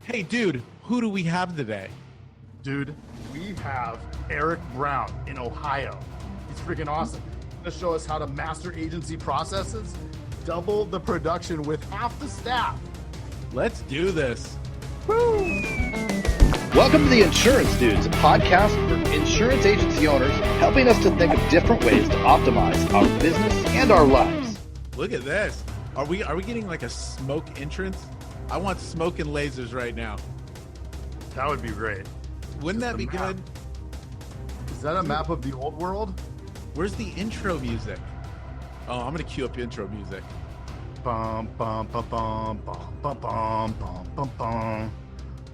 Hey, dude, who do we have today? Dude, we have Eric Brown in Ohio. He's freaking awesome. He's going to show us how to master agency processes, double the production with half the staff. Let's do this. Woo! Welcome to the Insurance Dudes, a podcast for insurance agency owners, helping us to think of different ways to optimize our business and our lives. Look at this. Are we getting like a smoke entrance? I want smoke and lasers right now. That would be great. Wouldn't that be good? Is that a map of the old world? Where's the intro music? Oh, I'm gonna cue up intro music. Bum bum bum bum bum bum bum bum bum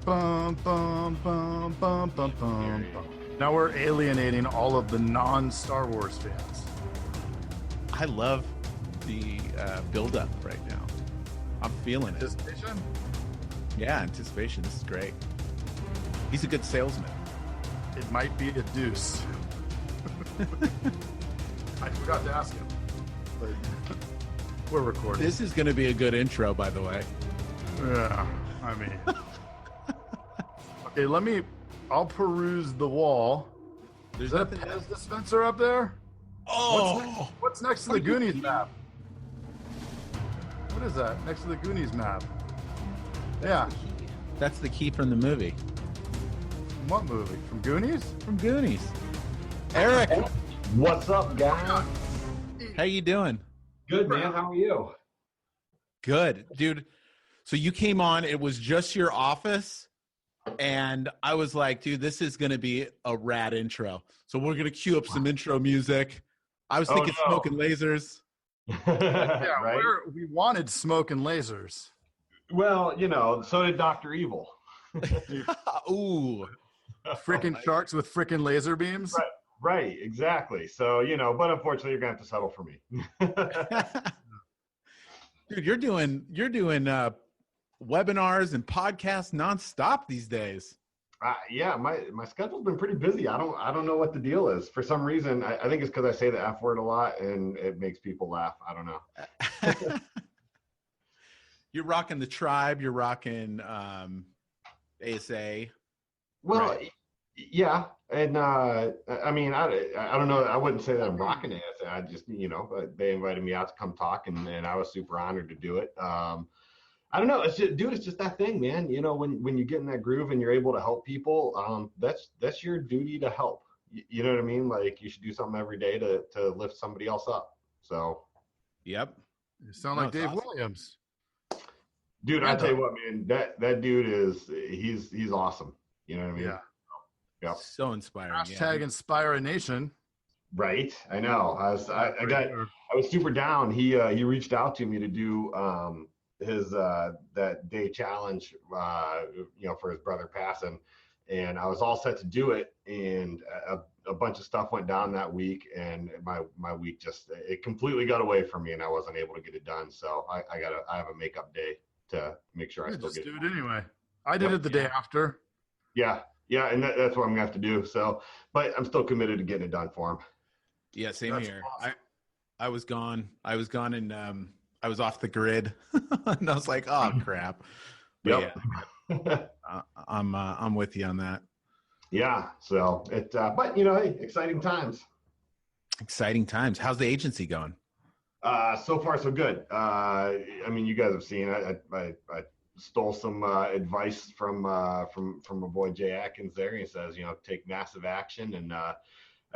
bum bum bum bum bum bum. Now we're alienating all of the non-Star Wars fans. I love the build-up right now. I'm feeling it. Anticipation? Yeah, anticipation. This is great. He's a good salesman. It might be a deuce. I forgot to ask him. But we're recording. This is going to be a good intro, by the way. Yeah, I mean. Okay, I'll peruse the wall. There's Is that a nothing. Pez dispenser up there? Oh, What's next to the Goonies map? What is that? Next to the Goonies map? Yeah. that's the key from the movie. From what movie? From Goonies? From Goonies. Eric, What's up, guys? how you doing? Good, man. How are you? Good, dude. So you came on, it was just your office, and I was like, dude, this is going to be a rad intro. So we're going to cue up some intro music. I was thinking smoke and lasers. Yeah, Right? we wanted smoke and lasers. Well, so did Dr. Evil. Ooh. Freaking sharks with freaking laser beams. Right, exactly. So, but unfortunately, you're going to have to settle for me. Dude, you're doing webinars and podcasts nonstop these days. Yeah, my schedule's been pretty busy. I don't know what the deal is. For some reason, I think it's because I say the F word a lot and it makes people laugh. I don't know. You're rocking the tribe. You're rocking ASA. Well, Right. yeah. And I mean, I don't know. I wouldn't say that I'm rocking it. I just, they invited me out to come talk and I was super honored to do it. I don't know. It's just that thing, man. When you get in that groove and you're able to help people, that's your duty to help. You know what I mean? Like you should do something every day to lift somebody else up. So, Yep. You sound like it's Dave awesome. Williams. dude, I tell you what, man, that dude he's awesome. You know what I mean? Yeah. Yep. So inspiring. Hashtag Inspire a Nation. Right. I know. I was super down. He reached out to me to do his that day challenge for his brother passing, and I was all set to do it, and a bunch of stuff went down that week, and my week just it completely got away from me, and I wasn't able to get it done. So I have a makeup day to make sure I still Just get do it it anyway. I did it the day after. Yeah, and that's what I'm gonna have to do. So, but I'm still committed to getting it done for him. Yeah, same That's here. awesome. I was gone. And I was off the grid, and I was like, "Oh crap!" But Yep. yeah, I'm with you on that. Yeah. So but hey, exciting times. Exciting times. How's the agency going? So far so good. I mean, you guys have seen. I stole some advice from my boy Jay Atkins there. He says, take massive action, and I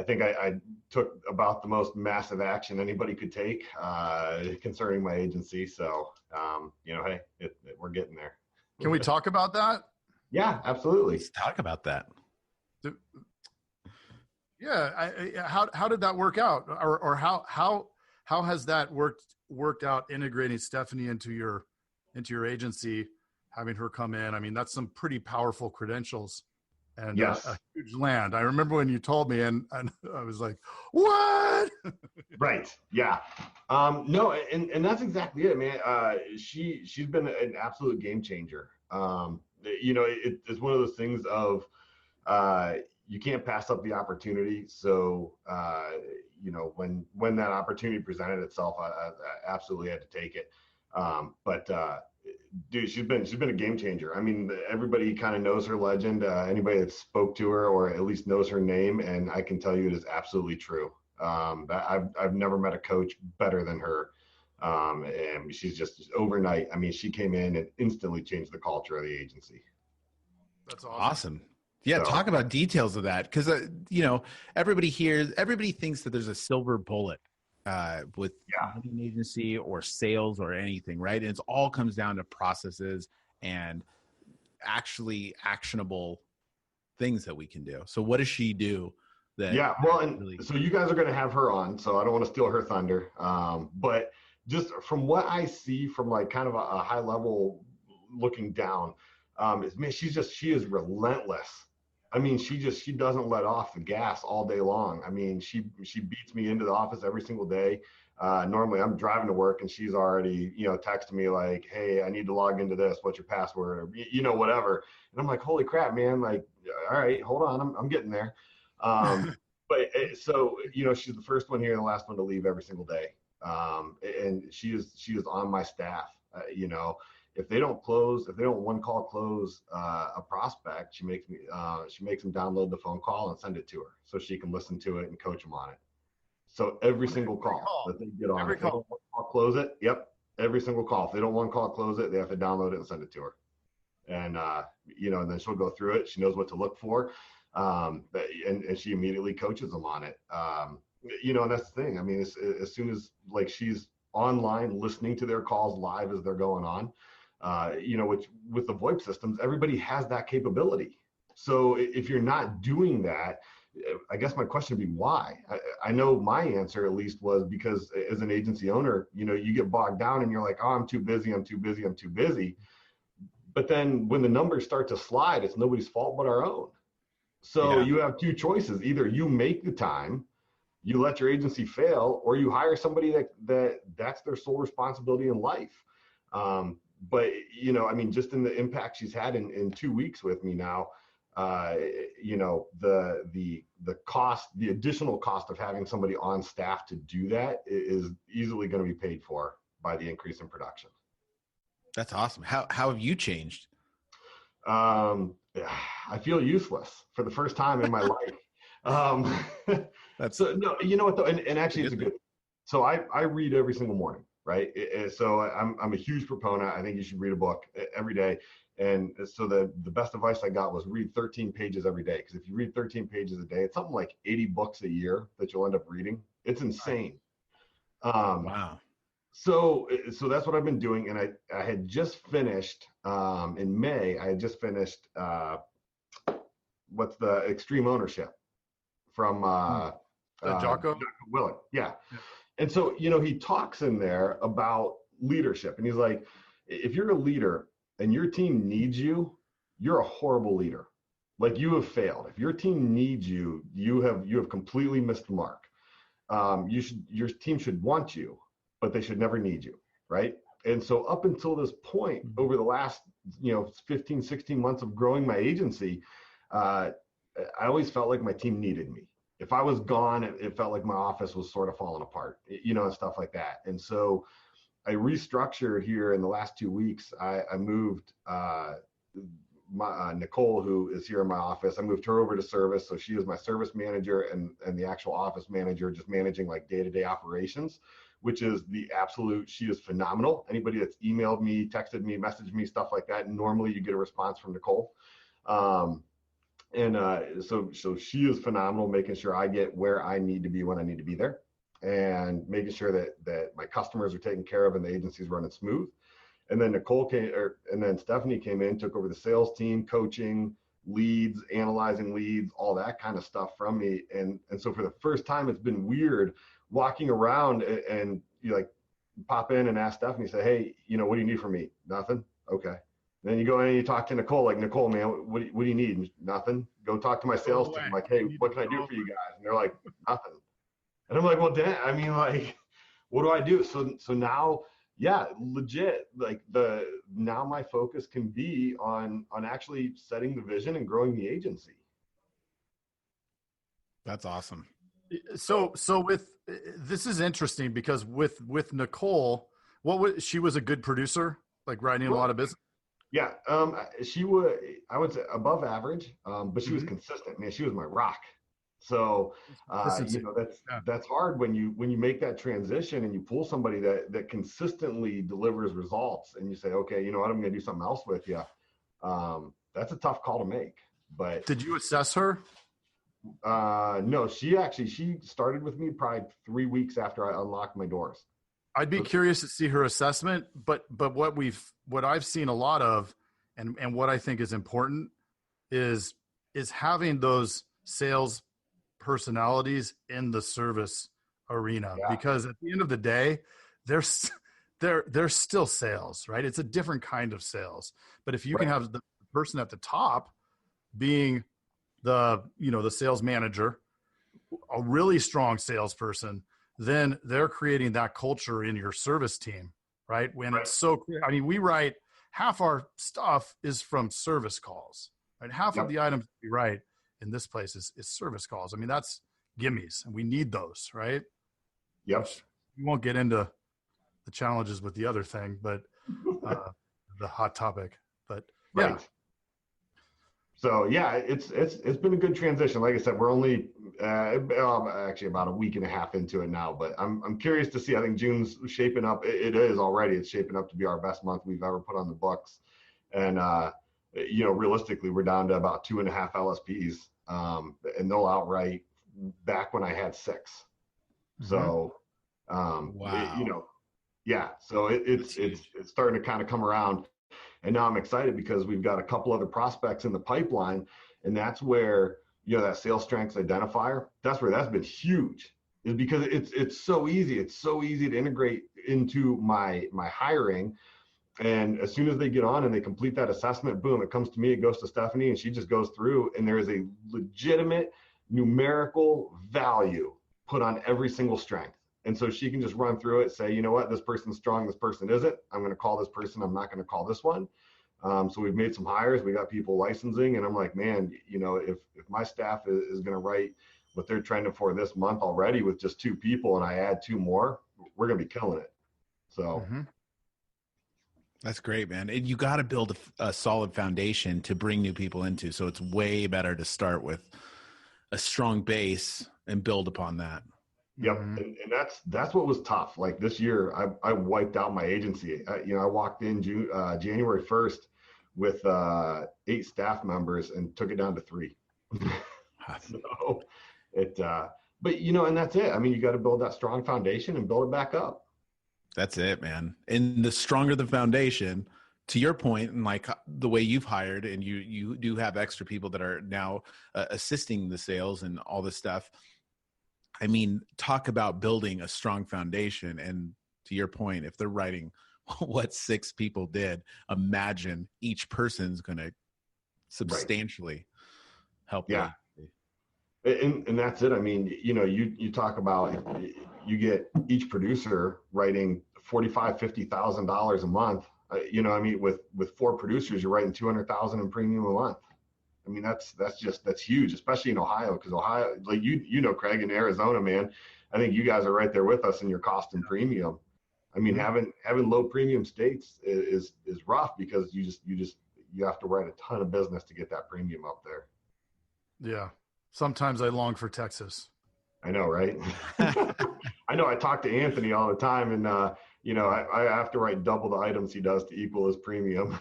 think I took about the most massive action anybody could take concerning my agency. So, hey, we're getting there. Can we talk about that? Yeah, absolutely. Let's talk about that. Yeah. How did that work out, or how has that worked out integrating Stephanie into your agency, having her come in? I mean, that's some pretty powerful credentials and Yes. a huge land. I remember when you told me, and I was like, what? Right. Yeah. No, and that's exactly it, man. She's been an absolute game changer. It's one of those things of you can't pass up the opportunity. So when that opportunity presented itself, I absolutely had to take it. But dude, she's been a game changer. I mean, everybody kind of knows her legend. Anybody that spoke to her or at least knows her name, and I can tell you it is absolutely true. I've never met a coach better than her. And she's just overnight. I mean, she came in and instantly changed the culture of the agency. That's awesome. Yeah, talk about details of that, because everybody thinks that there's a silver bullet with an agency or sales or anything, right? And it all comes down to processes and actually actionable things that we can do. So what does she do? So you guys are going to have her on, so I don't want to steal her thunder. But just from what I see from like kind of a high level looking down, she is relentless. I mean, she doesn't let off the gas all day long. I mean, she beats me into the office every single day. Normally I'm driving to work and she's already, texting me like, hey, I need to log into this. What's your password? Or, whatever. And I'm like, holy crap, man. Like, all right, hold on. I'm getting there. She's the first one here and the last one to leave every single day. And she is on my staff. If they don't one call close a prospect, she makes them download the phone call and send it to her so she can listen to it and coach them on it. So every single call that they get on, if they don't one call close it, every single call. If they don't one call close it, they have to download it and send it to her. And and then she'll go through it. She knows what to look for, and she immediately coaches them on it. And that's the thing. I mean, as soon as like she's online listening to their calls live as they're going on. With the VoIP systems, everybody has that capability. So if you're not doing that, I guess my question would be why? I know my answer at least was because as an agency owner, you get bogged down and you're like, oh, I'm too busy. But then when the numbers start to slide, it's nobody's fault but our own. So you have two choices. Either you make the time, you let your agency fail, or you hire somebody that's their sole responsibility in life. But, just in the impact she's had in 2 weeks with me now, the cost, the additional cost of having somebody on staff to do that is easily going to be paid for by the increase in production. That's awesome. How have you changed? I feel useless for the first time in my life. You know what though? And actually it's a good, so I read every single morning. Right. So I'm a huge proponent. I think you should read a book every day. And so the best advice I got was read 13 pages every day. Because if you read 13 pages a day, it's something like 80 books a year that you'll end up reading. It's insane. Wow. So that's what I've been doing. And I had just finished in May, what's the Extreme Ownership from Jocko Willink. Yeah. And so, he talks in there about leadership, and he's like, if you're a leader and your team needs you, you're a horrible leader. Like, you have failed. If your team needs you, you have completely missed the mark. Your team should want you, but they should never need you. Right. And so up until this point, over the last, 15, 16 months of growing my agency, I always felt like my team needed me. If I was gone, it felt like my office was sort of falling apart, and stuff like that. And so I restructured here in the last 2 weeks. I moved Nicole, who is here in my office. I moved her over to service. So she is my service manager and the actual office manager, just managing like day-to-day operations, which is she is phenomenal. Anybody that's emailed me, texted me, messaged me, stuff like that, normally you get a response from Nicole. So she is phenomenal, making sure I get where I need to be when I need to be there, and making sure that my customers are taken care of and the agency's running smooth. And then Stephanie came in, took over the sales team, coaching, leads, analyzing leads, all that kind of stuff from me. And so for the first time, it's been weird walking around and you like pop in and ask Stephanie, say, hey, what do you need from me? Nothing. Okay. Then you go in and you talk to Nicole, like, Nicole, man, what do you need? Nothing. Go talk to my sales team. Like, hey, what can I do for you guys? And they're like, nothing. And I'm like, well, Dan, I mean, like, what do I do? So now, legit, like now my focus can be on actually setting the vision and growing the agency. That's awesome. So this is interesting because with Nicole, she was a good producer. like writing a lot of business? Yeah. I would say above average, but she was consistent, man. She was my rock. So, Consistency. that's hard when you make that transition and you pull somebody that consistently delivers results and you say, okay, you know what, I'm going to do something else with you. That's a tough call to make. But did you assess her? no, she started with me probably 3 weeks after I unlocked my doors. I'd be curious to see her assessment, but what I've seen a lot of, and what I think is important is having those sales personalities in the service arena, because at the end of the day, they're still sales, right? It's a different kind of sales. But if you can have the person at the top being the sales manager, a really strong salesperson, then they're creating that culture in your service team, right? When it's so clear. I mean, we write half our stuff is from service calls, right? Half of the items we write in this place is service calls. I mean, that's gimmies, and we need those, right? Yep. We won't get into the challenges with the other thing, but the hot topic. But yeah. So yeah, it's been a good transition. Like I said, we're only actually about a week and a half into it now, but I'm curious to see. I think June's shaping up. It is already. It's shaping up to be our best month we've ever put on the books. And realistically, we're down to about 2.5 LSPs, and they'll outright back when I had 6. So, wow. So it's starting to kind of come around. And now I'm excited because we've got a couple other prospects in the pipeline, and that's where, that sales strengths identifier, that's been huge, is because it's so easy. It's so easy to integrate into my hiring. And as soon as they get on and they complete that assessment, boom, it comes to me, it goes to Stephanie, and she just goes through, and there is a legitimate numerical value put on every single strength. And so she can just run through it, say, you know what, this person's strong, this person isn't. I'm going to call this person. I'm not going to call this one. So we've made some hires. We got people licensing. And I'm like, man, if my staff is going to write what they're trending for this month already with just 2 people, and I add 2 more, we're going to be killing it. So that's great, man. And you got to build a solid foundation to bring new people into. So it's way better to start with a strong base and build upon that. Yep. And that's what was tough. Like this year, I wiped out my agency. I walked in January 1st with 8 staff members and took it down to 3. So but and that's it. I mean, you got to build that strong foundation and build it back up. That's it, man. And the stronger the foundation, to your point, and like the way you've hired, and you do have extra people that are now assisting the sales and all this stuff. I mean, talk about building a strong foundation. And to your point, if they're writing what 6 people did, imagine each person's going to substantially help. Yeah. And that's it. I mean, you talk about, you get each producer writing $45,000-$50,000 a month. With 4 producers, you're writing $200,000 in premium a month. I mean, that's huge, especially in Ohio, because Ohio, like Craig, in Arizona, man, I think you guys are right there with us in your cost and premium. I mean, having low premium states is rough, because you have to write a ton of business to get that premium up there. Yeah. Sometimes I long for Texas. I know, right? I know. I talk to Anthony all the time, and I have to write double the items he does to equal his premium.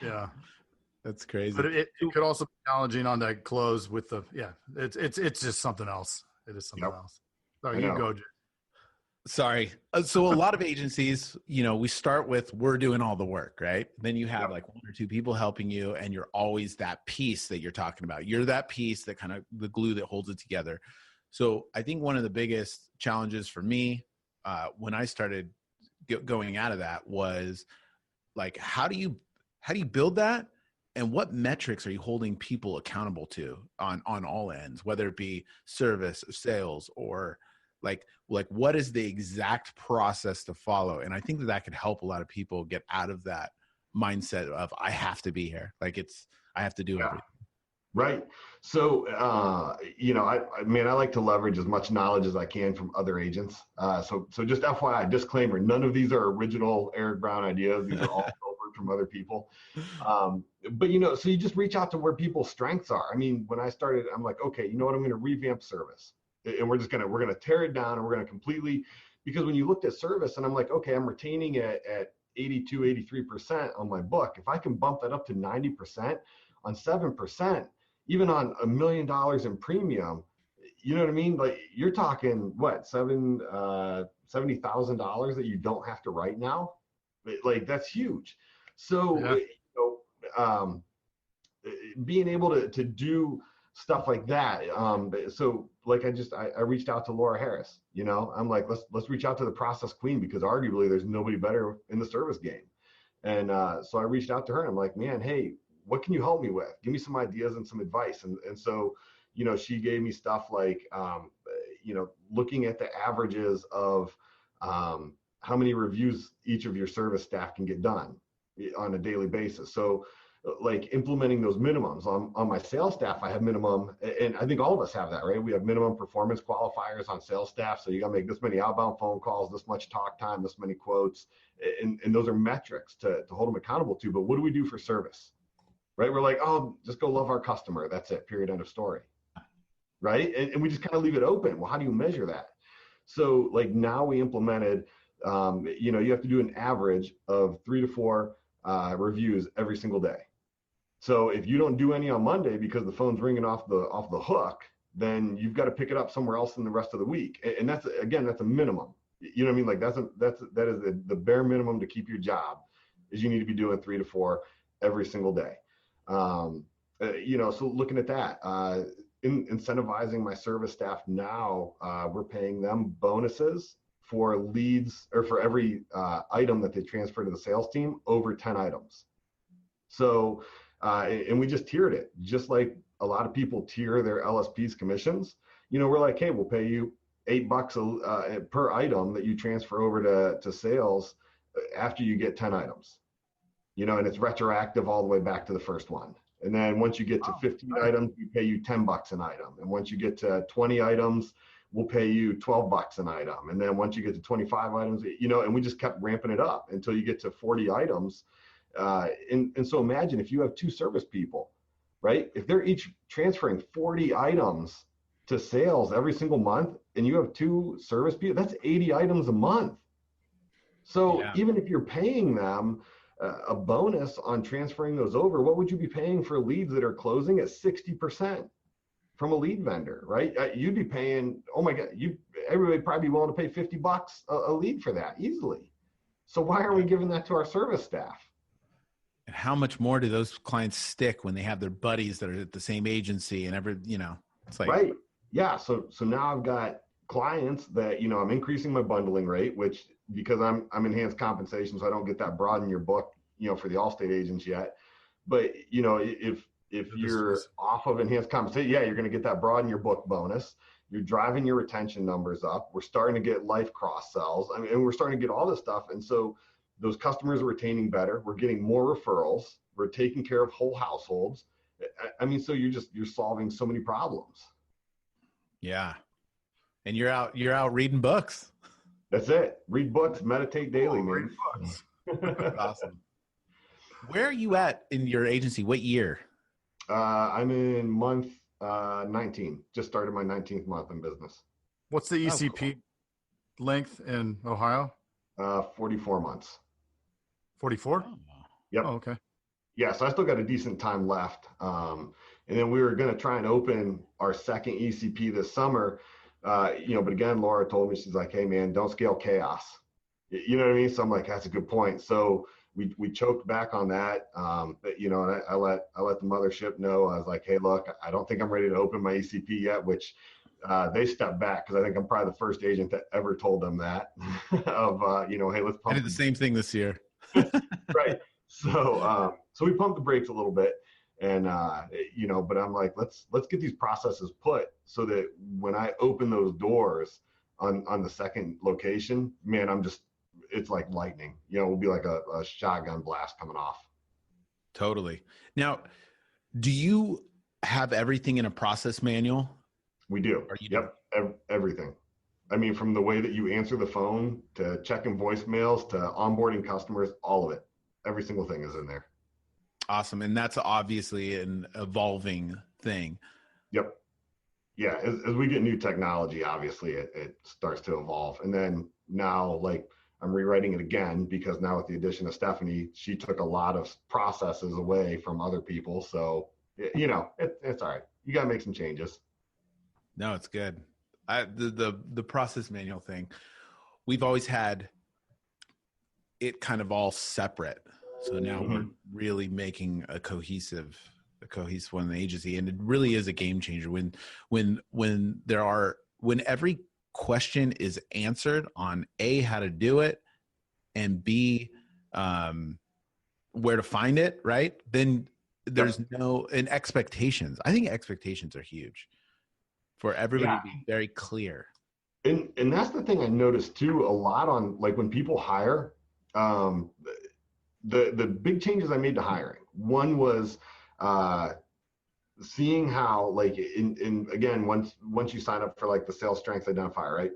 Yeah. That's crazy. But it could also be challenging on that close with it's just something else. It is something else. Sorry, you go, Jay. Sorry. So a lot of agencies, we start with, we're doing all the work, right? Then you have like 1 or 2 people helping you, and you're always that piece that you're talking about. You're that piece that kind of the glue that holds it together. So I think one of the biggest challenges for me when I started going out of that was like, how do you build that? And what metrics are you holding people accountable to on all ends, whether it be service or sales, or like what is the exact process to follow? And I think that could help a lot of people get out of that mindset of, I have to be here. Like I have to do everything. Right. So, I like to leverage as much knowledge as I can from other agents. So just FYI, disclaimer, none of these are original Eric Brown ideas. These are all pilfered from other people. But, so you just reach out to where people's strengths are. I mean, when I started, I'm like, okay, you know what? I'm going to revamp service, and we're going to tear it down, and we're going to completely, because when you looked at service, and I'm like, okay, I'm retaining it at 82, 83% on my book. If I can bump that up to 90% on 7%, even on $1 million in premium, you know what I mean? Like, you're talking what, $70,000 that you don't have to write now. Like, that's huge. So, being able to do stuff like that. So like, I reached out to Laura Harris, I'm like, let's reach out to the process queen, because arguably there's nobody better in the service game. And so I reached out to her, and I'm like, man, hey, what can you help me with? Give me some ideas and some advice. And so, she gave me stuff like, looking at the averages of how many reviews each of your service staff can get done on a daily basis. So like implementing those minimums on my sales staff, I have minimum, and I think all of us have that, right? We have minimum performance qualifiers on sales staff. So you got to make this many outbound phone calls, this much talk time, this many quotes. And those are metrics to hold them accountable to. But what do we do for service? Right? We're like, oh, just go love our customer. That's it. Period. End of story. Right? And we just kind of leave it open. Well, how do you measure that? So like now we implemented, you have to do an average of 3 to 4 reviews every single day. So if you don't do any on Monday because the phone's ringing off the hook, then you've got to pick it up somewhere else in the rest of the week. And that's a minimum. You know what I mean? Like that is the bare minimum to keep your job, is you need to be doing 3 to 4 every single day. So looking at that, incentivizing my service staff now, we're paying them bonuses for leads, or for every item that they transfer to the sales team over 10 items. So, and we just tiered it, just like a lot of people tier their LSP's commissions. We're like, hey, we'll pay you $8 per item that you transfer over to sales after you get 10 items. And it's retroactive all the way back to the first one. And then once you get to 15 items, we pay you $10 an item. And once you get to 20 items, we'll pay you $12 an item. And then once you get to 25 items, and we just kept ramping it up until you get to 40 items. And so imagine if you have 2 service people, right? If they're each transferring 40 items to sales every single month, and you have 2 service people, that's 80 items a month. So even if you're paying them a bonus on transferring those over, what would you be paying for leads that are closing at 60% from a lead vendor, right? You'd be paying, oh my God, everybody probably be willing to pay $50 a lead for that easily. So why aren't we giving that to our service staff? And how much more do those clients stick when they have their buddies that are at the same agency and it's like, right. Yeah. So now I've got clients that, I'm increasing my bundling rate, which, because I'm enhanced compensation, so I don't get that broad in your book, for the Allstate agents yet. But, if you're off of enhanced compensation, you're going to get that broad in your book bonus. You're driving your retention numbers up. We're starting to get life cross sells. And we're starting to get all this stuff. And so those customers are retaining better. We're getting more referrals. We're taking care of whole households. So you're solving so many problems. Yeah. And you're out reading books. That's it. Read books, meditate daily, man. Read books. Awesome. Where are you at in your agency? What year? I'm in month 19. Just started my 19th month in business. What's the ECP length in Ohio? 44 months. 44? Yep. Oh, okay. Yeah, so I still got a decent time left. And then we were going to try and open our second ECP this summer. But again, Laura told me, she's like, hey man, don't scale chaos. You know what I mean? So I'm like, that's a good point. So we choked back on that. But, and I let the mothership know. I was like, hey, look, I don't think I'm ready to open my ECP yet, which they stepped back, because I think I'm probably the first agent that ever told them that of, hey, let's pump. I did the same thing this year. Right. So we pumped the brakes a little bit. And, but I'm like, let's get these processes put so that when I open those doors on the second location, man, it's like lightning, it'll be like a shotgun blast coming off. Totally. Now, do you have everything in a process manual? We do. Yep. Everything. I mean, from the way that you answer the phone to checking voicemails to onboarding customers, all of it, every single thing is in there. Awesome. And that's obviously an evolving thing. Yep. Yeah. As we get new technology, obviously it starts to evolve. And then now, like, I'm rewriting it again because now with the addition of Stephanie, she took a lot of processes away from other people. So, you know, it's all right. You got to make some changes. No, it's good. The process manual thing, we've always had it kind of all separate. So now we're really making a cohesive one in the agency, and it really is a game changer when every question is answered on A, how to do it, and B, where to find it, right? Then there's and expectations. I think expectations are huge for everybody to be very clear. And that's the thing I noticed too, a lot on, like, when people hire, the big changes I made to hiring. One was seeing how, like, in again, once you sign up for like the sales strengths identifier, right?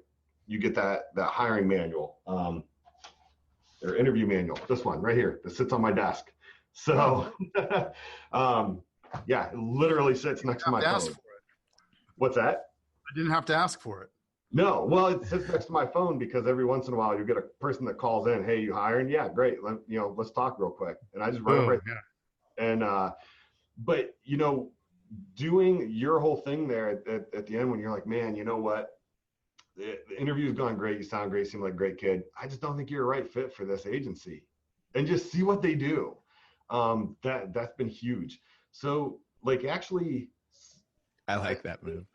You get that hiring manual, or interview manual, this one right here that sits on my desk. So yeah, it literally sits next to my phone. What's that? I didn't have to ask for it. No, well, it sits next to my phone because every once in a while you get a person that calls in, hey, you hiring? Yeah, great. Let's talk real quick. And I just write it right there. And but you know, doing your whole thing there at the end when you're like, man, you know what? The interview's gone great. You sound great. Seem like a great kid. I just don't think you're a right fit for this agency. And just see what they do. That's been huge. So, like, actually, I like that move.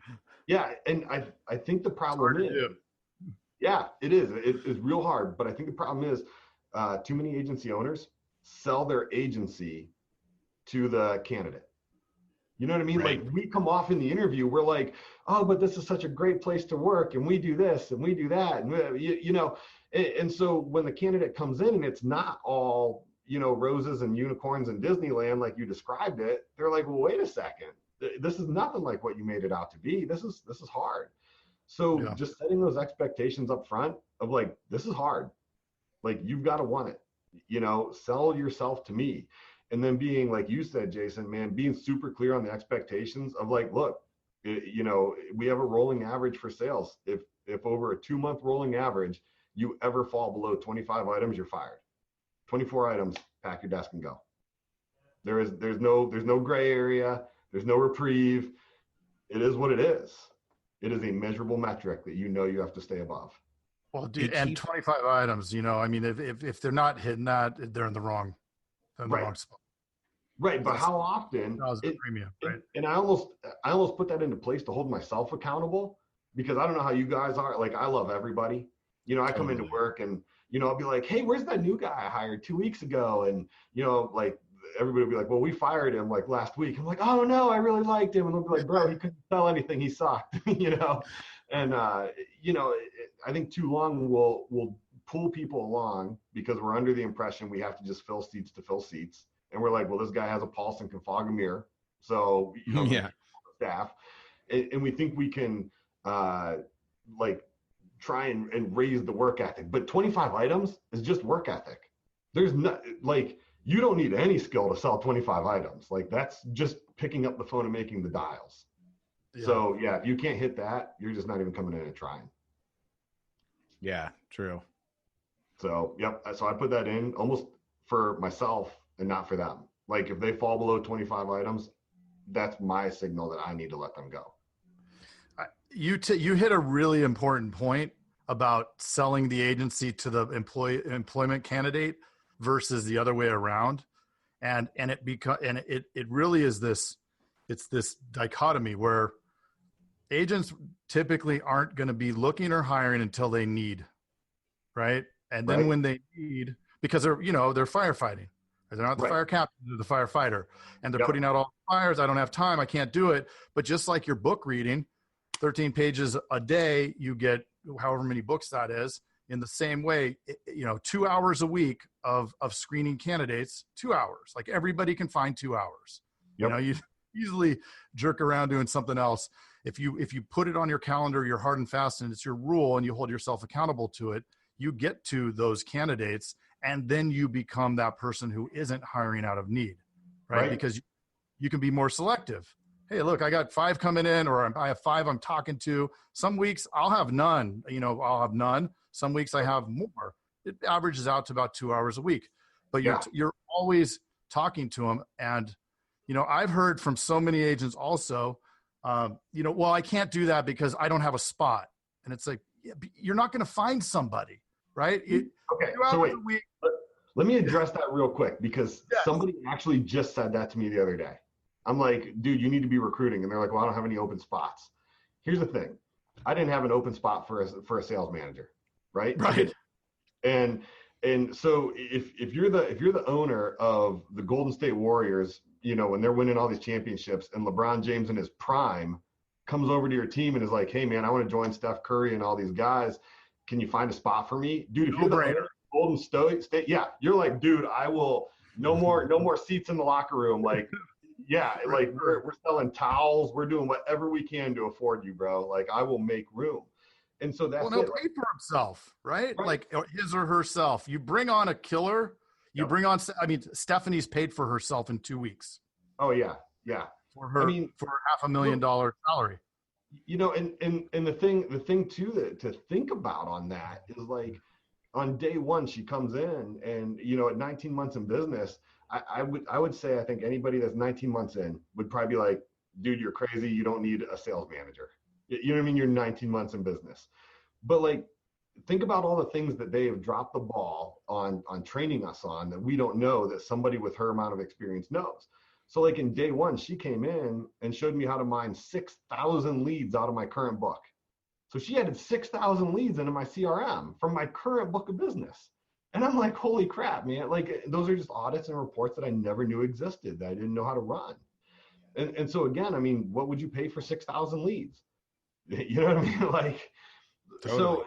Yeah, and I think the problem is, yeah, it is. It's real hard. But I think the problem is too many agency owners sell their agency to the candidate. You know what I mean? Right. Like, we come off in the interview, we're like, oh, but this is such a great place to work, and we do this and we do that, and you know, and so when the candidate comes in and it's not all, you know, roses and unicorns and Disneyland like you described it, they're like, well, wait a second, this is nothing like what you made it out to be. This is hard. So just setting those expectations up front of, like, this is hard. Like, you've got to want it, you know, sell yourself to me. And then being, like you said, Jason, man, being super clear on the expectations of, like, look, you know, we have a rolling average for sales. If over a 2-month rolling average, you ever fall below 25 items, you're fired. 24 items, pack your desk and go. There's no gray area. There's no reprieve. It is what it is. It is a measurable metric that you know you have to stay above. Well, dude, and 25 items, you know, I mean, if they're not hitting that, they're in the wrong spot. Right, but how often? Premium, right? And I almost put that into place to hold myself accountable, because I don't know how you guys are. Like, I love everybody. You know, I come into work and, you know, I'll be like, hey, where's that new guy I hired 2 weeks ago? And, you know, like, everybody will be like, well, we fired him like last week. I'm like, oh no, I really liked him. And they'll be like, bro, he couldn't sell anything. He sucked, you know? And, you know, I think too long we'll pull people along because we're under the impression we have to just fill seats to fill seats. And we're like, well, this guy has a pulse and can fog a mirror. So, you know, staff. And we think we can, like, try and raise the work ethic. But 25 items is just work ethic. There's not, like, you don't need any skill to sell 25 items. Like, that's just picking up the phone and making the dials. Yeah. So, yeah, if you can't hit that, you're just not even coming in and trying. Yeah, true. So, yep. So I put that in almost for myself and not for them. Like, if they fall below 25 items, that's my signal that I need to let them go. You hit a really important point about selling the agency to the employment candidate versus the other way around. And it really is this dichotomy where agents typically aren't going to be looking or hiring until they need, right? And then when they need, because they're firefighting, they're not the fire captain, they're the firefighter, and they're putting out all the fires. I don't have time. I can't do it. But just like your book reading, 13 pages a day, you get however many books that is. In the same way, 2 hours a week of screening candidates, 2 hours. Like, everybody can find 2 hours. You know, easily jerk around doing something else. If you put it on your calendar, you're hard and fast, and it's your rule, and you hold yourself accountable to it, you get to those candidates, and then you become that person who isn't hiring out of need, right? Because you can be more selective. Hey, look, I got 5 coming in, or I have 5 I'm talking to. Some weeks I'll have none. I'll have none. Some weeks I have more. It averages out to about 2 hours a week. But you're always talking to them. And, I've heard from so many agents also, well, I can't do that because I don't have a spot. And it's like, you're not going to find somebody, right? Okay, so wait. Let me address that real quick, because somebody actually just said that to me the other day. I'm like, dude, you need to be recruiting. And they're like, well, I don't have any open spots. Here's the thing. I didn't have an open spot for a sales manager, right? Right. And so if you're the owner of the Golden State Warriors, when they're winning all these championships, and LeBron James in his prime comes over to your team and is like, hey man, I want to join Steph Curry and all these guys. Can you find a spot for me? Dude, if you're the owner of Golden State, you're like, dude, I will, no more seats in the locker room. Like, like we're selling towels. We're doing whatever we can to afford you, bro. Like, I will make room. And so that's he'll pay for himself, right? Like his or herself. You bring on a killer. You bring on. Stephanie's paid for herself in 2 weeks. Oh yeah. For her, for $500,000 salary. And the thing too to think about on that is, like, on day one she comes in, and at 19 months in business, I would say, I think anybody that's 19 months in would probably be like, dude, you're crazy. You don't need a sales manager. You know what I mean? You're 19 months in business. But, like, think about all the things that they have dropped the ball on training us on that we don't know, that somebody with her amount of experience knows. So, like, in day one, she came in and showed me how to mine 6,000 leads out of my current book. So she added 6,000 leads into my CRM from my current book of business. And I'm like, holy crap, man. Like, those are just audits and reports that I never knew existed, that I didn't know how to run. And so, again, what would you pay for 6,000 leads? You know what I mean? Like, totally.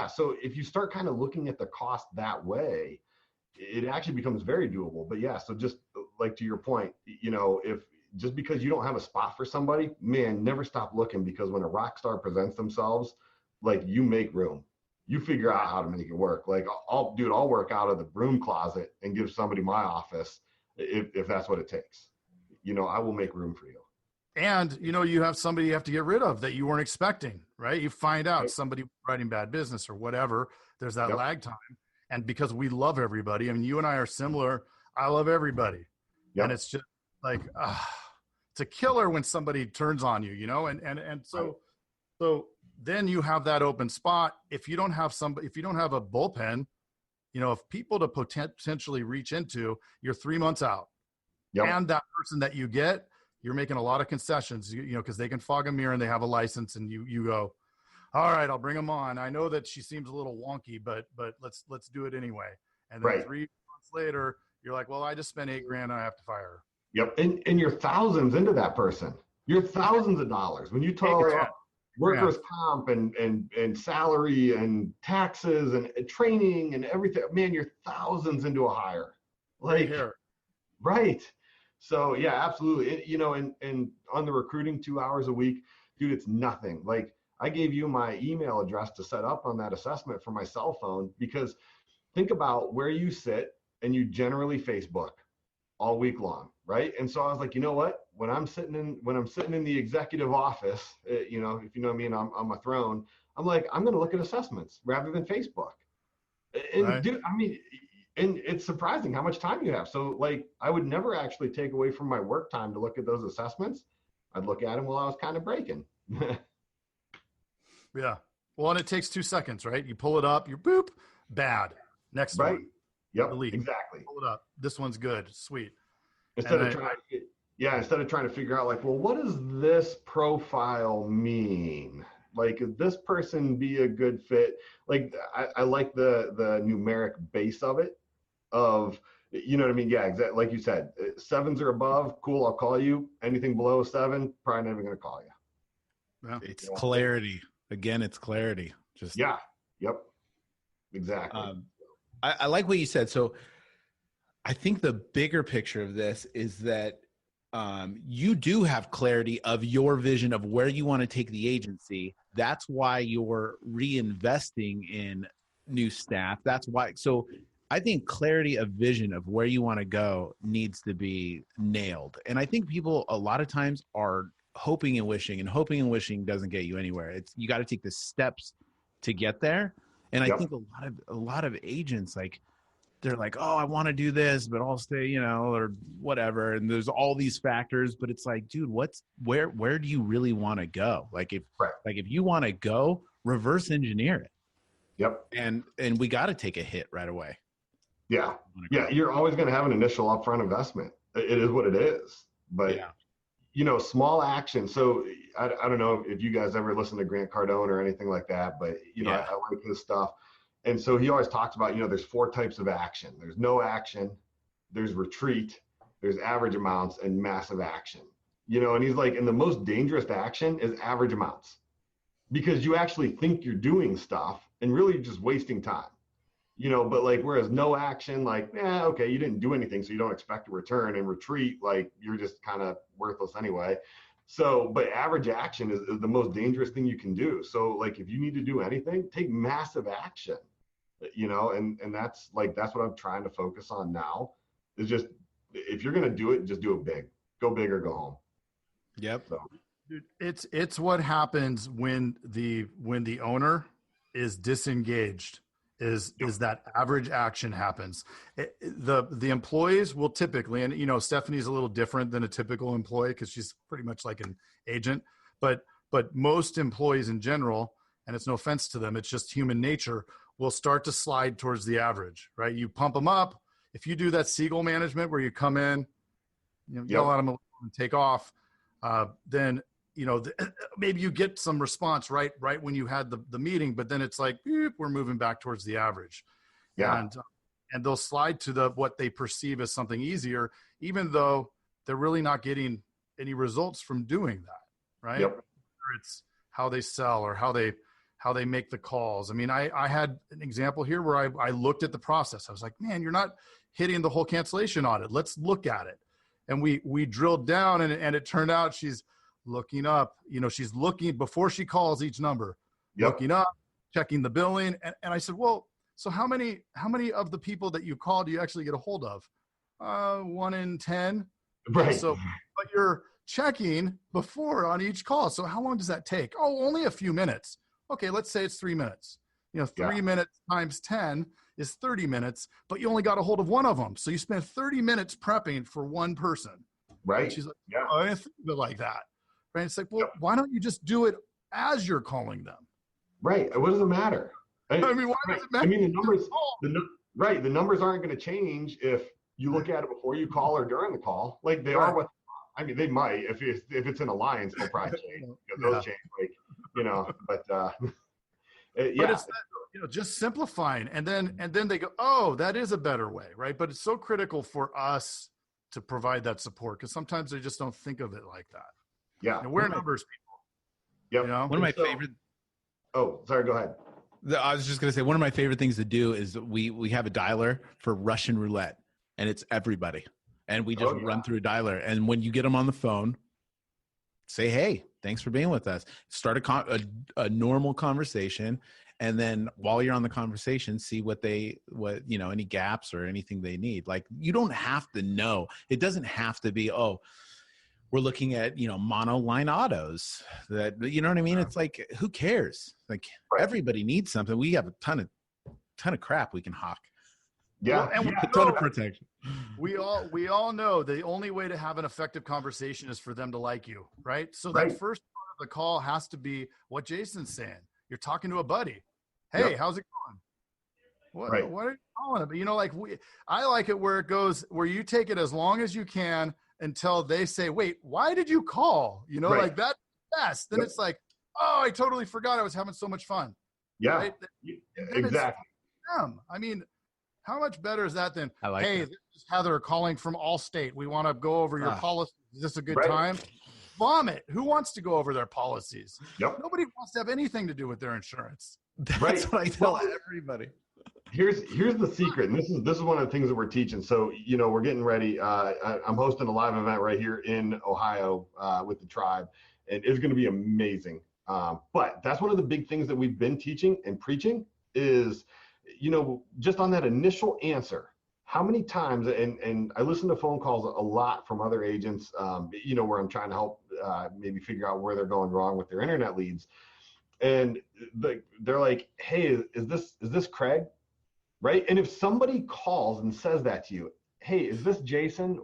So if you start kind of looking at the cost that way, it actually becomes very doable. But so just like to your point, if just because you don't have a spot for somebody, man, never stop looking, because when a rock star presents themselves, like, you make room. You figure out how to make it work. Like, I'll work out of the broom closet and give somebody my office if that's what it takes. I will make room for you. And, you have somebody you have to get rid of that you weren't expecting, right? You find out somebody writing bad business or whatever. There's that lag time. And because we love everybody, you and I are similar. I love everybody. Yep. And it's just like, it's a killer when somebody turns on you, and so then you have that open spot. If you don't have a bullpen, if people to potentially reach into, you're 3 months out. Yep. And that person that you get, you're making a lot of concessions, because they can fog a mirror and they have a license, and you go, all right, I'll bring them on. I know that she seems a little wonky, but let's do it anyway. And then 3 months later, you're like, well, I just spent $8,000 and I have to fire her. Yep. And you're thousands into that person. You're thousands of dollars. When you total up workers' comp and salary and taxes and training and everything, man, you're thousands into a hire. Like, right. So absolutely. And on the recruiting 2 hours a week, dude, it's nothing. Like, I gave you my email address to set up on that assessment for my cell phone, because think about where you sit, and you generally Facebook all week long, right? And so I was like, you know what? When I'm sitting in the executive office, if you know what I mean, on my throne, I'm like, I'm going to look at assessments rather than Facebook. And dude, and it's surprising how much time you have. So, like, I would never actually take away from my work time to look at those assessments. I'd look at them while I was kind of breaking. Yeah. Well, and it takes 2 seconds, right? You pull it up, you're boop, bad. Next one. Yep. Delete. Exactly. Pull it up. This one's good. Sweet. Instead of trying to figure out, like, well, what does this profile mean? Like, could this person be a good fit? Like, I like the numeric base of it, of, you know what I mean? Yeah, exactly. Like you said, 7s or above, cool, I'll call you. Anything below 7, probably never going to call you. Yeah. It's clarity. Again, it's clarity. Yep. Exactly. I like what you said. So I think the bigger picture of this is that you do have clarity of your vision of where you want to take the agency. That's why you're reinvesting in new staff. That's why. So I think clarity of vision of where you want to go needs to be nailed. And I think people a lot of times are hoping and wishing doesn't get you anywhere. It's, you got to take the steps to get there. And I think a lot of agents, like, they're like, oh, I want to do this, but I'll stay, you know, or whatever. And there's all these factors, but it's like, dude, where do you really want to go? Like if you want to go, reverse engineer it. Yep. And we got to take a hit right away. Yeah. Yeah. You're always going to have an initial upfront investment. It is what it is, but you know, small action. So I don't know if you guys ever listen to Grant Cardone or anything like that, but you know, I like his stuff. And so he always talks about, you know, there's 4 types of action. There's no action, there's retreat, there's average amounts, and massive action. You know, and he's like, and the most dangerous action is average amounts, because you actually think you're doing stuff and really you're just wasting time. You know, but like, whereas no action, like, okay, you didn't do anything, so you don't expect a return. And retreat, like, you're just kind of worthless anyway. So, but average action is the most dangerous thing you can do. So like, if you need to do anything, take massive action, you know, and that's like, that's what I'm trying to focus on now, is just, if you're going to do it, just do it big. Go big or go home. Yep. So. Dude, it's what happens when the owner is disengaged. Is that average action happens. The employees will typically, and you know, Stephanie's a little different than a typical employee because she's pretty much like an agent, but most employees in general, and it's no offense to them, it's just human nature, will start to slide towards the average, right? You pump them up. If you do that seagull management where you come in, you know, yell at them and take off, then you know, maybe you get some response right when you had the meeting, but then it's like, we're moving back towards the average. Yeah. And they'll slide to what they perceive as something easier, even though they're really not getting any results from doing that. Right. Yep. Whether it's how they sell or how they make the calls. I mean, I had an example here where I looked at the process. I was like, man, you're not hitting the whole cancellation audit. Let's look at it. And we drilled down and it turned out she's looking up, you know, she's looking before she calls each number, looking up, checking the billing. And I said, well, so how many of the people that you call do you actually get a hold of? 1 in 10. Right. So, but you're checking before on each call. So how long does that take? Oh, only a few minutes. Okay. Let's say it's 3 minutes, you know, 3 minutes times 10 is 30 minutes, but you only got a hold of one of them. So you spent 30 minutes prepping for one person. Right. And she's like, oh, I didn't think of it like that. Right. It's like, well, why don't you just do it as you're calling them? Right. What does it matter? I mean, why does it matter? I mean, the numbers aren't going to change if you look at it before you call or during the call. Like they are what, I mean, they might, if it's an alliance, they'll probably change. You know, those change, like, you know, but it's that, you know, just simplifying. And then they go, oh, that is a better way. Right. But it's so critical for us to provide that support, because sometimes they just don't think of it like that. Yeah. You know, we're numbers people. Yep. You know? One of my favorite. Oh, sorry. Go ahead. I was just going to say, one of my favorite things to do is we have a dialer for Russian roulette, and it's everybody. And we just run through a dialer. And when you get them on the phone, say, hey, thanks for being with us. Start a normal conversation. And then while you're on the conversation, see what you know, any gaps or anything they need. Like, you don't have to know. It doesn't have to be, oh, we're looking at, you know, monoline autos that, you know what I mean? It's like, who cares? Like everybody needs something. We have a ton of crap we can hawk. Yeah. Well, and a ton of protection. We all know the only way to have an effective conversation is for them to like you. Right. So that first part of the call has to be what Jason's saying. You're talking to a buddy. Hey, how's it going? What are you calling it? But you know, like I like it where it goes, where you take it as long as you can until they say, wait, why did you call? You know, like that best. Then it's like, oh, I totally forgot I was having so much fun. Yeah, right? exactly. I mean, how much better is that than, I like hey, that. this is Heather calling from Allstate. We want to go over your policy. Is this a good time? Vomit. Who wants to go over their policies? Yep. Nobody wants to have anything to do with their insurance. That's what I tell everybody. Here's the secret, and this is one of the things that we're teaching. So, we're getting ready. I'm hosting a live event right here in Ohio with the tribe, and it's going to be amazing. But that's one of the big things that we've been teaching and preaching is, just on that initial answer, how many times, and I listen to phone calls a lot from other agents, where I'm trying to help maybe figure out where they're going wrong with their internet leads. And they're like, hey, is this Craig? Right. And if somebody calls and says that to you, hey, is this Jason?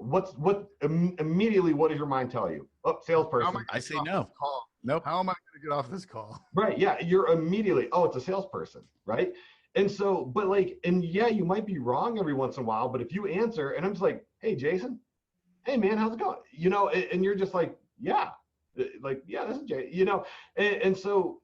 Immediately, what does your mind tell you? Oh, salesperson. I say no. Nope. How am I going to get off this call? Right. Yeah. You're immediately, oh, it's a salesperson. Right. And so, you might be wrong every once in a while, but if you answer and I'm just like, hey, Jason, hey, man, how's it going? And you're just like, yeah, this is Jay, and so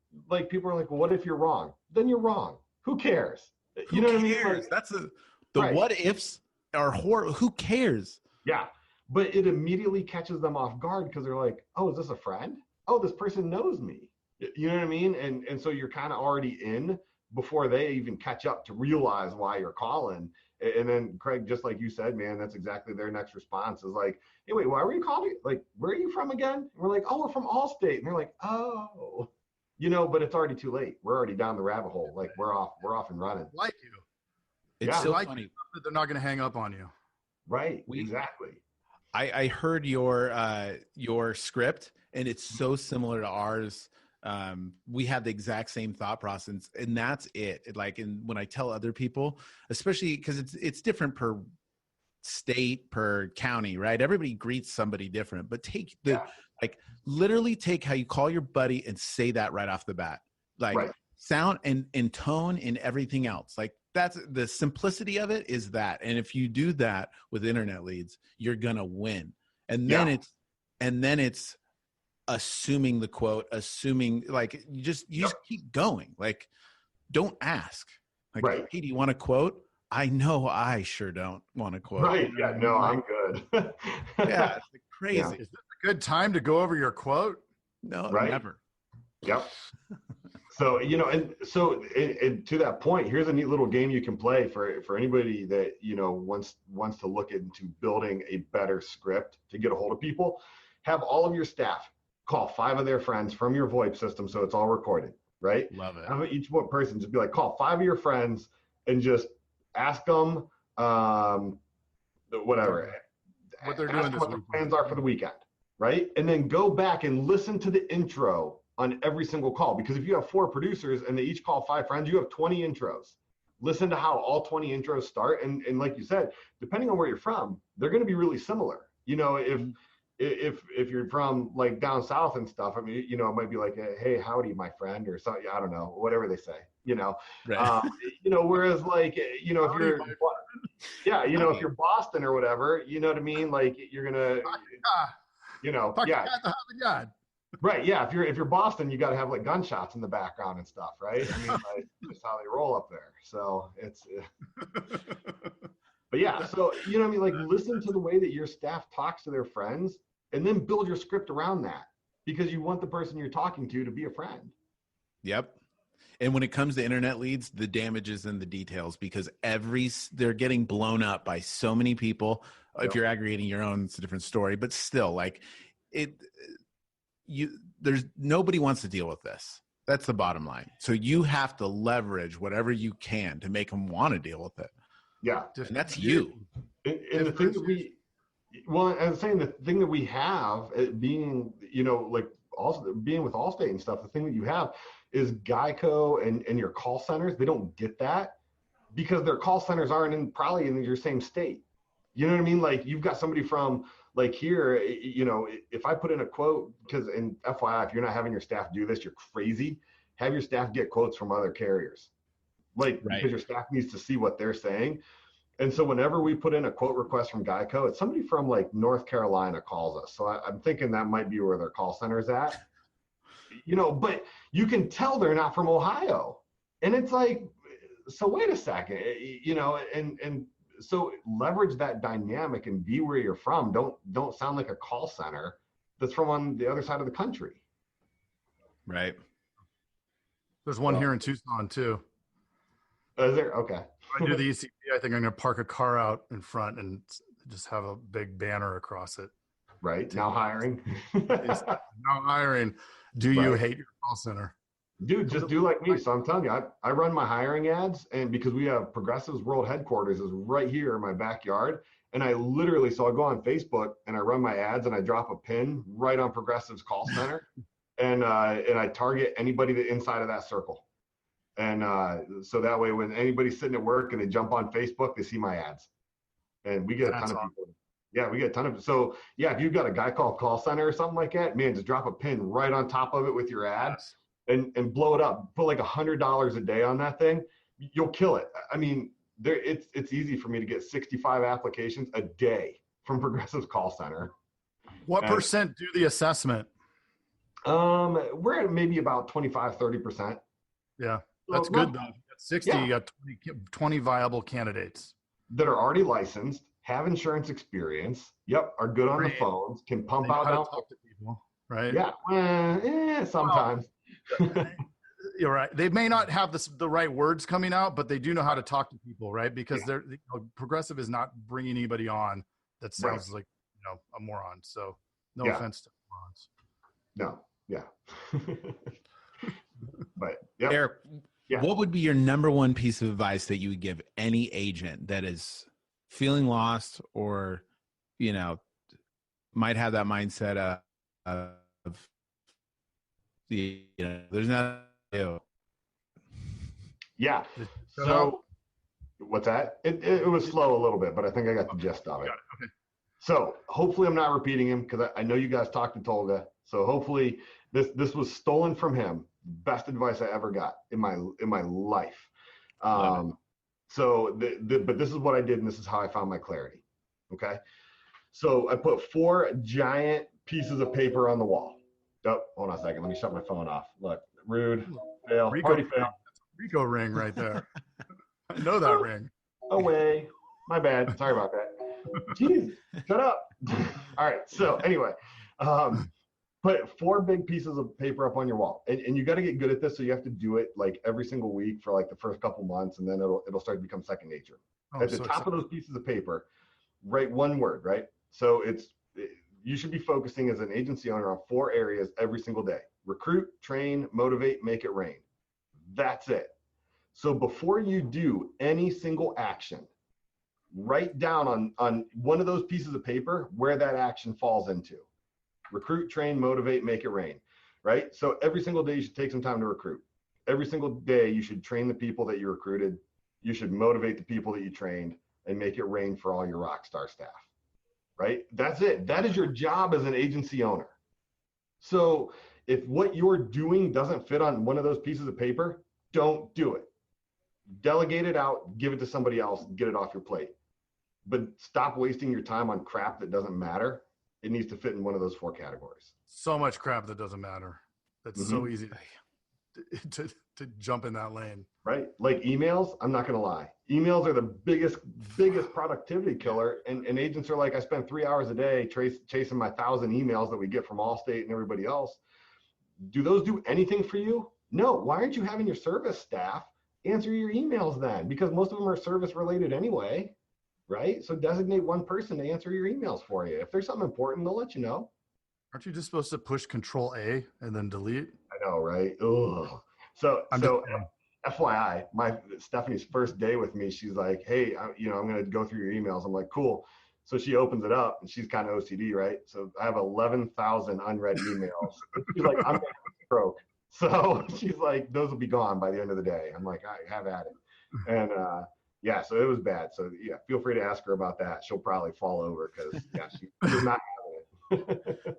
people are like, well, what if you're wrong? Then you're wrong. Who cares? Who know cares? What I mean? That's the right. What ifs are horrible. Who cares? Yeah. But it immediately catches them off guard because they're like, oh, is this a friend? Oh, this person knows me. You know what I mean? And so you're kind of already in before they even catch up to realize why you're calling. And then Craig, just like you said, man, that's exactly their next response is like, hey, wait, why were you calling? Like, where are you from again? And we're like, oh, we're from Allstate. And they're like, oh, but it's already too late. We're already down the rabbit hole. Like we're off and running. Like you. It's so funny. They're not going to hang up on you. Right. Exactly. I heard your script and it's so similar to ours. We have the exact same thought process and that's it. When I tell other people, especially because it's different per state, per county, right? Everybody greets somebody different, but literally take how you call your buddy and say that right off the bat, right. Sound and tone and everything else. That's the simplicity of it is that. And if you do that with internet leads, you're going to win. And then it's assuming the quote, you just keep going. Don't ask. Right. Hey, do you want a quote? I know I sure don't want a quote. Right. Yeah. No, I'm good. Yeah. It's crazy. Yeah. Is this a good time to go over your quote? No, right? Never. Yep. So, and to that point, here's a neat little game you can play for anybody that, wants to look into building a better script to get a hold of people. Have all of your staff call 5 of their friends from your VoIP system. So it's all recorded, right? Love it. Have each one person just be like, call 5 of your friends and just ask them, whatever. What they're doing this week. What their plans are for the weekend, right? And then go back and listen to the intro on every single call. Because if you have 4 producers and they each call 5 friends, you have 20 intros. Listen to how all 20 intros start. And like you said, depending on where you're from, they're going to be really similar. If you're from down south and stuff, I mean, it might be like, hey, howdy, my friend, or something. I don't know, whatever they say, Right. Whereas if you're, if you're Boston or whatever, you know what I mean? You're going to, Right. Yeah. If you're Boston, you got to have gunshots in the background and stuff. Right. I mean, that's how they roll up there. So it's, but yeah. So, listen to the way that your staff talks to their friends and then build your script around that because you want the person you're talking to be a friend. Yep. And when it comes to internet leads, the damage is in the details because they're getting blown up by so many people. Yep. If you're aggregating your own, it's a different story, but still there's nobody wants to deal with this. That's the bottom line. So you have to leverage whatever you can to make them want to deal with it. Yeah. And that's you. And the thing that I'm saying the thing that we have being, also being with Allstate and stuff, the thing that you have is Geico and your call centers. They don't get that because their call centers aren't probably in your same state. You know what I mean? You've got somebody from here, if I put in a quote, because in FYI, if you're not having your staff do this, you're crazy. Have your staff get quotes from other carriers, right. Because your staff needs to see what they're saying. And so whenever we put in a quote request from Geico, it's somebody from North Carolina calls us. So I'm thinking that might be where their call center's at, but you can tell they're not from Ohio. And it's so wait a second, and so leverage that dynamic and be where you're from. Don't sound like a call center that's from on the other side of the country. Right. There's one here in Tucson too. Is there? Okay. If I do the ECP, I think I'm going to park a car out in front and just have a big banner across it. Right. Now hiring. Now hiring. Do you hate your call center? Dude, just do like me. So I'm telling you, I run my hiring ads, and because we have Progressive's world headquarters is right here in my backyard. And I literally, so I'll go on Facebook and I run my ads and I drop a pin right on Progressive's call center. And I target anybody that inside of that circle. And so that way, when anybody's sitting at work and they jump on Facebook, they see my ads. And we get a ton of people. Yeah, we get a ton of, so yeah, if you've got a guy called call center or something like that, man, just drop a pin right on top of it with your ads and blow it up. Put like $100 a day on that thing. You'll kill it. I mean, it's easy for me to get 65 applications a day from Progressive's call center. What percent do the assessment? We're at maybe about 25, 30%. Yeah, that's good though. At 60, you got 20 viable candidates that are already licensed, have insurance experience, are good on the phones, can pump out how to talk to people, right? Yeah, sometimes. You're right. They may not have the right words coming out, but they do know how to talk to people, right? Because Progressive is not bringing anybody on that sounds like a moron. So no offense to morons. No, but Eric, what would be your number one piece of advice that you would give any agent that is feeling lost or, might have that mindset of there's not. Yeah. So what's that? It was slow a little bit, but I think I got the gist of it. Okay. So hopefully I'm not repeating him because I know you guys talked to Tolga. So hopefully this was stolen from him. Best advice I ever got in my life. So but this is what I did, and this is how I found my clarity. Okay. So I put 4 giant pieces of paper on the wall. Oh, hold on a second. Let me shut my phone off. Look, rude, fail, party fail. Rico ring right there. I know that ring. Away. My bad. Sorry about that. Jeez, shut up. All right. So anyway, put 4 big pieces of paper up on your wall, and you got to get good at this. So you have to do it like every single week for like the first couple months, and then it'll start to become second nature. At the top of those pieces of paper, write one word. Right. So you should be focusing as an agency owner on 4 areas every single day: recruit, train, motivate, make it rain. That's it. So before you do any single action, write down on one of those pieces of paper where that action falls into. Recruit, train, motivate, make it rain, right? So every single day you should take some time to recruit. Every single day you should train the people that you recruited. You should motivate the people that you trained and make it rain for all your rock star staff, right? That's it. That is your job as an agency owner. So if what you're doing doesn't fit on one of those pieces of paper, don't do it. Delegate it out, give it to somebody else, get it off your plate. But stop wasting your time on crap that doesn't matter. It needs to fit in one of those 4 categories. So much crap that doesn't matter. That's so easy to jump in that lane. Right? Like emails, I'm not going to lie. Emails are the biggest productivity killer. And agents are like, I spend 3 hours a day chasing my 1,000 emails that we get from Allstate and everybody else. Do those do anything for you? No. Why aren't you having your service staff answer your emails then? Because most of them are service related anyway, right? So designate one person to answer your emails for you. If there's something important, they'll let you know. Aren't you just supposed to push Control A and then delete? I know, right? Ugh. So FYI, Stephanie's first day with me, she's like, hey, I'm going to go through your emails. I'm like, cool. So she opens it up and she's kind of OCD, right? So I have 11,000 unread emails. She's like, I'm going to have a stroke. So she's like, those will be gone by the end of the day. I'm like, I have at it. And so it was bad. So yeah, feel free to ask her about that. She'll probably fall over because she's not having it.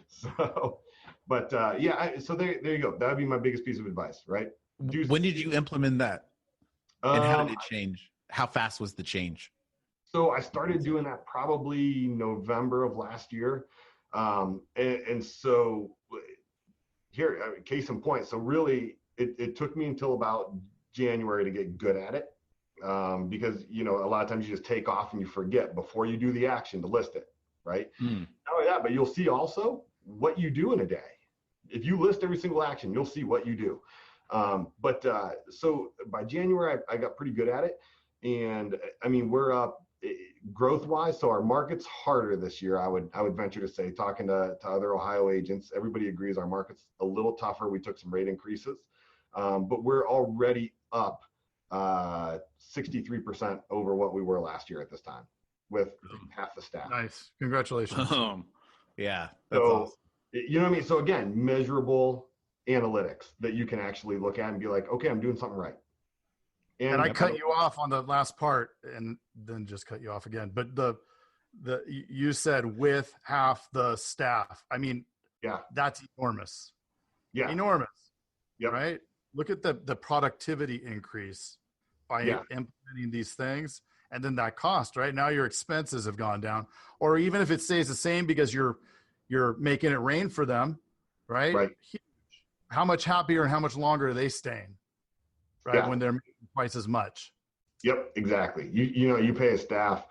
So, but so there you go. That would be my biggest piece of advice, right? When did you implement that? And how did it change? How fast was the change? So I started doing that probably November of last year. And so here, case in point. So really it took me until about January to get good at it. Because, a lot of times you just take off and you forget before you do the action to list it. Right. Not only that, but you'll see also what you do in a day. If you list every single action, you'll see what you do. So by January, I got pretty good at it. And I mean, we're up growth wise. So our market's harder this year. I would venture to say, talking to other Ohio agents, everybody agrees our market's a little tougher. We took some rate increases, but we're already up 63% over what we were last year at this time with half the staff. Nice. Congratulations. Yeah. That's So, awesome. you know what I mean? So again, measurable analytics that you can actually look at and be like, okay, I'm doing something right. And I cut you off on the last part and then just cut you off again. But you said with half the staff. I mean, yeah, that's enormous. Yeah. Enormous. Yep. Right? Look at the productivity increase by implementing these things. And then that cost, right? Now your expenses have gone down. Or even if it stays the same because you're making it rain for them, right? Right. Huge. How much happier and how much longer are they staying? Right. Yeah. When they're making twice as much. Yep, exactly. You know, you pay a staff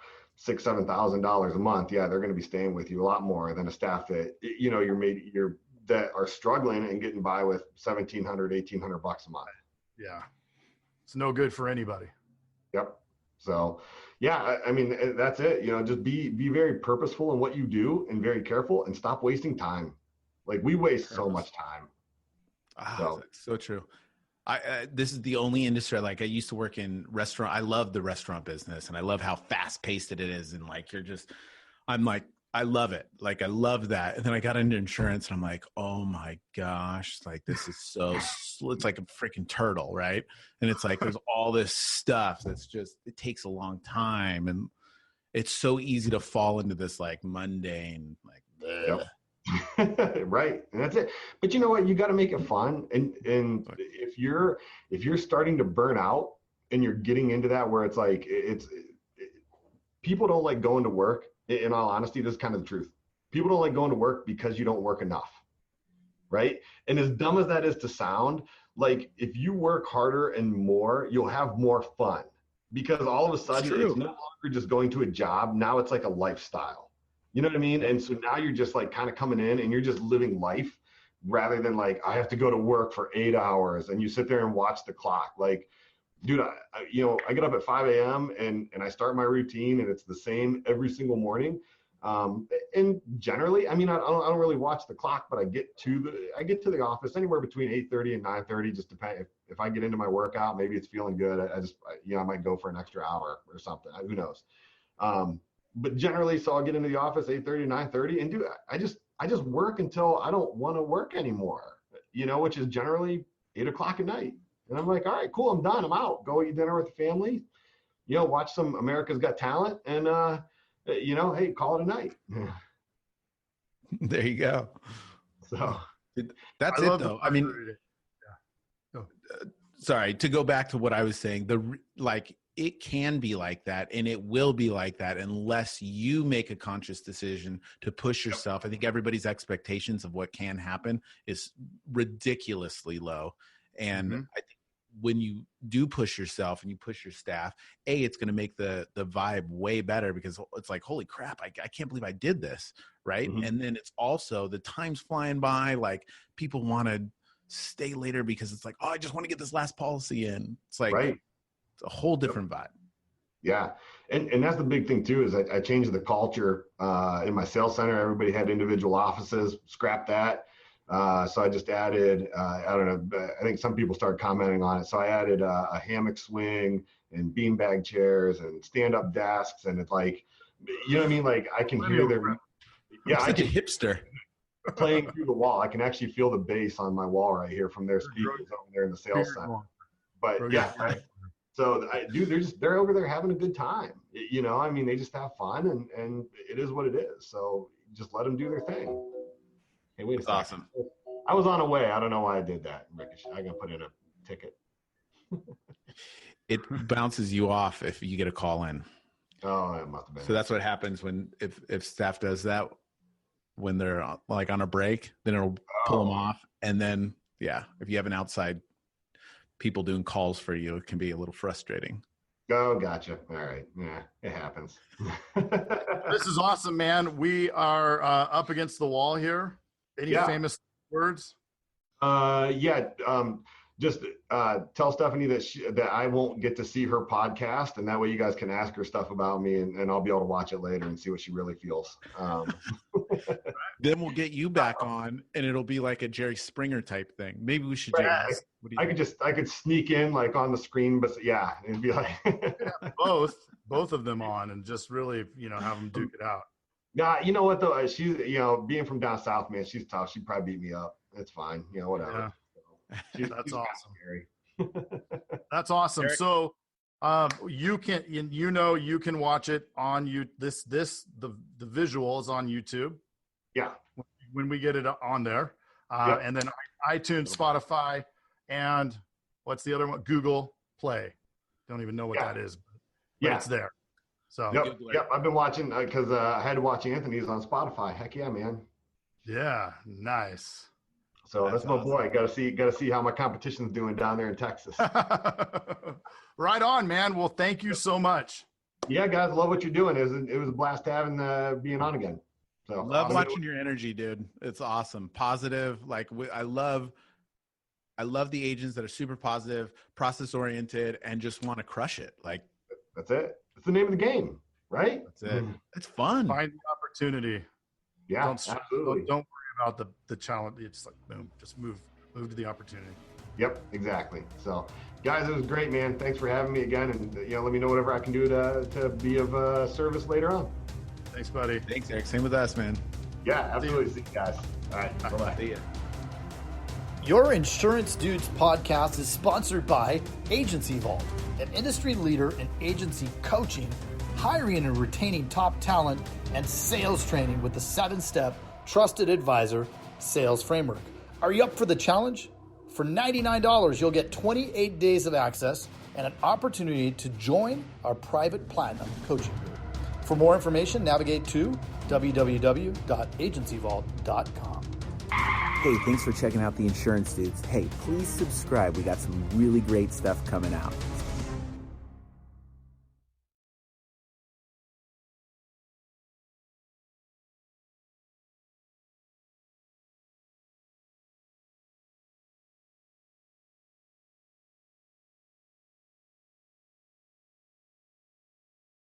$6,000-$7,000 a month. Yeah, they're going to be staying with you a lot more than a staff that, you know, that are struggling and getting by with $1,700, $1,800 a month. Yeah. It's no good for anybody. Yep. So yeah, I mean, that's it. You know, just be very purposeful in what you do and very careful and stop wasting time. Like we waste so much time. So true. This is the only industry, like I used to work in restaurant. I love the restaurant business and I love how fast paced it is. And like, I'm like, I love it. Like, I love that. And then I got into insurance and I'm like, oh my gosh, like this is it's like a freaking turtle. Right. And it's like, there's all this stuff that's just, it takes a long time. And it's so easy to fall into this like mundane, like, yep. Right. And that's it. But you know what? You got to make it fun. And if you're starting to burn out and you're getting into that where it's like, people don't like going to work. In all honesty, this is kind of the truth. People don't like going to work because you don't work enough. Right. And as dumb as that is to sound, like if you work harder and more, you'll have more fun because all of a sudden it's no longer just going to a job. Now it's like a lifestyle. You know what I mean? And so now you're just like kind of coming in and you're just living life rather than like, I have to go to work for 8 hours and you sit there and watch the clock. Like, dude, I get up at 5 a.m. and I start my routine and it's the same every single morning. And generally, I mean, I don't really watch the clock, but I get to the office anywhere between 8:30 and 9:30, just depending if I get into my workout, maybe it's feeling good. I might go for an extra hour or something. Who knows? But generally, so I'll get into the office 8:30, 9:30, and dude, I just work until I don't want to work anymore, you know, which is generally 8 o'clock at night. And I'm like, all right, cool, I'm done. I'm out. Go eat dinner with the family, you know, watch some America's Got Talent, and you know, hey, call it a night. There you go. So that's it, though. I mean, sorry to go back to what I was saying. It can be like that and it will be like that unless you make a conscious decision to push yourself. I think everybody's expectations of what can happen is ridiculously low. And I think when you do push yourself and you push your staff, it's going to make the vibe way better because it's like, holy crap, I can't believe I did this. Right. Mm-hmm. And then it's also the time's flying by. Like people want to stay later because it's like, oh, I just want to get this last policy in. It's like, right. A whole different vibe. Yeah. And that's the big thing too, is I changed the culture in my sales center. Everybody had individual offices, scrapped that. So I just added, I don't know, I think some people started commenting on it. So I added a hammock swing and beanbag chairs and stand-up desks. And it's like, you know what I mean? Like I can hear their, I can hipster playing through the wall. I can actually feel the bass on my wall right here from their speakers over there in the sales center. But yeah. So they're over there having a good time. You know, I mean, they just have fun and it is what it is. So just let them do their thing. Hey, wait a second. Awesome. I was on a way. I don't know why I did that. I gotta put in a ticket. It bounces you off if you get a call in. Oh, it must have been. So that's what happens if staff does that when they're like on a break, then it'll pull them off. And then, if you have an outside people doing calls for you, it can be a little frustrating. Oh, gotcha. All right. Yeah, it happens. This is awesome, man. We are up against the wall here. Any famous words? just tell Stephanie that I won't get to see her podcast, and that way you guys can ask her stuff about me, and I'll be able to watch it later and see what she really feels. Then we'll get you back on, and it'll be like a Jerry Springer type thing. Maybe we should do Right. that. I could sneak in like on the screen, but yeah, it'd be like both of them on, and just really, have them duke it out. nah, you know what though? She's, being from down south, man, she's tough. She'd probably beat me up. It's fine. Whatever. Yeah. That's she's awesome. scary. That's awesome. Eric? So, you can watch it on the visual is on YouTube. Yeah. When we get it on there, Yep. and then iTunes, Spotify, and what's the other one? Google Play. Don't even know what Yeah. that is, but Yeah. it's there. So Yep. I've been watching because I had to watch Anthony's on Spotify. Heck yeah, man. yeah, nice. So That's that's my awesome. boy. Got to see how my competition's doing down there in Texas. Right on, man. Well, thank you so much. Yeah, guys, love what you're doing. It was a blast having being on again. So Love watching your energy, dude. It's awesome. Positive. Like I love the agents that are super positive, process oriented, and just want to crush it. Like That's it. It's the name of the game, right? that's it. It's fun. Find the opportunity. Yeah, Don't absolutely. worry about the challenge. It's like boom, just move to the opportunity. Yep, exactly. So, guys, it was great, man. Thanks for having me again, and let me know whatever I can do to be of service later on. Thanks, buddy. Thanks, Eric. Same with us, man. Yeah, absolutely. See you guys. All right, bye-bye. See ya. Your Insurance Dudes podcast is sponsored by Agency Vault, an industry leader in agency coaching, hiring and retaining top talent, and sales training with the 7-step trusted advisor sales framework. Are you up for the challenge? For $99, you'll get 28 days of access and an opportunity to join our private platinum coaching group. For more information, navigate to www.agencyvault.com. Hey, thanks for checking out the Insurance Dudes. Hey, please subscribe. We got some really great stuff coming out.